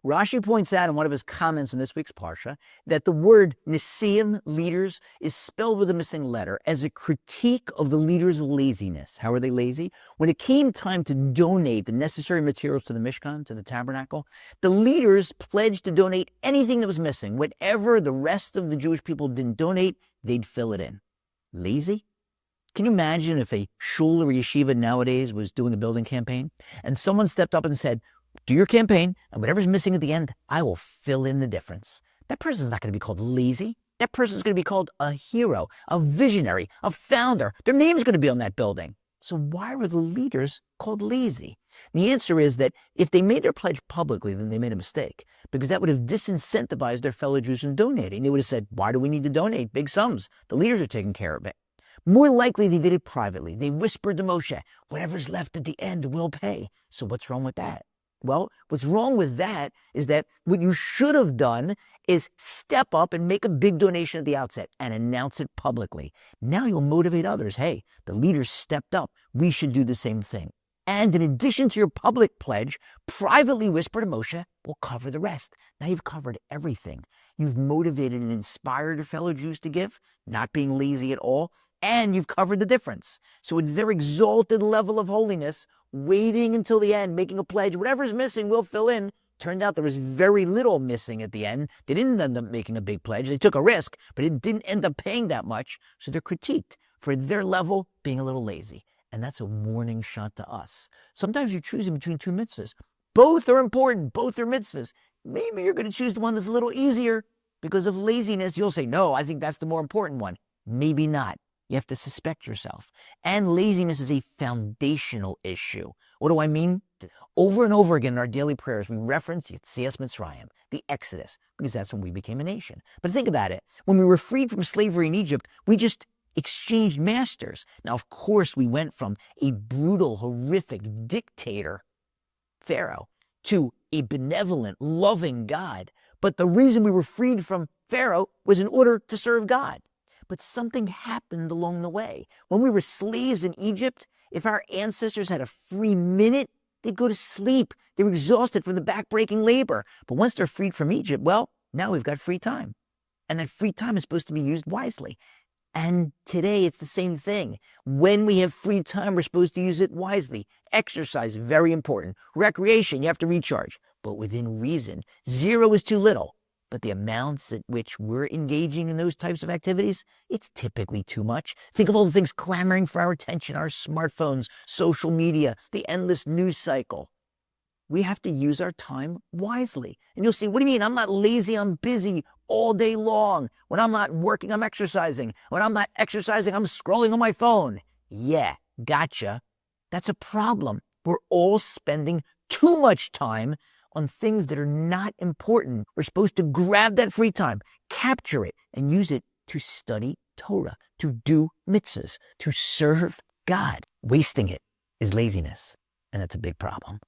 Rashi points out in one of his comments in this week's Parsha that the word Nisim, leaders, is spelled with a missing letter as a critique of the leaders' laziness. How are they lazy? When it came time to donate the necessary materials to the Mishkan, to the tabernacle, the leaders pledged to donate anything that was missing. Whatever the rest of the Jewish people didn't donate, they'd fill it in. Lazy? Can you imagine if a shul or yeshiva nowadays was doing a building campaign and someone stepped up and said, do your campaign, and whatever's missing at the end, I will fill in the difference. That person's not going to be called lazy. That person's going to be called a hero, a visionary, a founder. Their name's going to be on that building. So why were the leaders called lazy? The answer is that if they made their pledge publicly, then they made a mistake, because that would have disincentivized their fellow Jews from donating. They would have said, why do we need to donate big sums? The leaders are taking care of it. More likely, they did it privately. They whispered to Moshe, whatever's left at the end, we'll pay. So what's wrong with that? Well, what's wrong with that is that what you should have done is step up and make a big donation at the outset and announce it publicly. Now you'll motivate others. Hey, the leaders stepped up. We should do the same thing. And in addition to your public pledge, privately whisper to Moshe, we'll cover the rest. Now you've covered everything. You've motivated and inspired your fellow Jews to give, not being lazy at all, and you've covered the difference. So at their exalted level of holiness, waiting until the end, making a pledge, whatever's missing, we'll fill in. Turned out there was very little missing at the end. They didn't end up making a big pledge. They took a risk, but it didn't end up paying that much. So they're critiqued for their level being a little lazy. And that's a warning shot to us. Sometimes you're choosing between two mitzvahs. Both are important. Both are mitzvahs. Maybe you're going to choose the one that's a little easier because of laziness. You'll say, no, I think that's the more important one. Maybe not. You have to suspect yourself. And laziness is a foundational issue. What do I mean? Over and over again in our daily prayers, we reference Yetzias Mitzrayim, the Exodus, because that's when we became a nation. But think about it. When we were freed from slavery in Egypt, we just exchanged masters. Now, of course, we went from a brutal, horrific dictator, Pharaoh, to a benevolent, loving God. But the reason we were freed from Pharaoh was in order to serve God. But something happened along the way. When we were slaves in Egypt, if our ancestors had a free minute, they'd go to sleep. They were exhausted from the back-breaking labor. But once they're freed from Egypt, well, now we've got free time. And that free time is supposed to be used wisely. And today it's the same thing. When we have free time, we're supposed to use it wisely. Exercise, very important. Recreation, you have to recharge, but within reason. 0 is too little. But the amounts at which we're engaging in those types of activities, it's typically too much. Think of all the things clamoring for our attention, our smartphones, social media, the endless news cycle. We have to use our time wisely. And you'll see, what do you mean? I'm not lazy, I'm busy all day long. When I'm not working, I'm exercising. When I'm not exercising, I'm scrolling on my phone. Yeah, gotcha. That's a problem. We're all spending too much time on things that are not important. We're supposed to grab that free time, capture it, and use it to study Torah, to do mitzvahs, to serve God. Wasting it is laziness, and that's a big problem.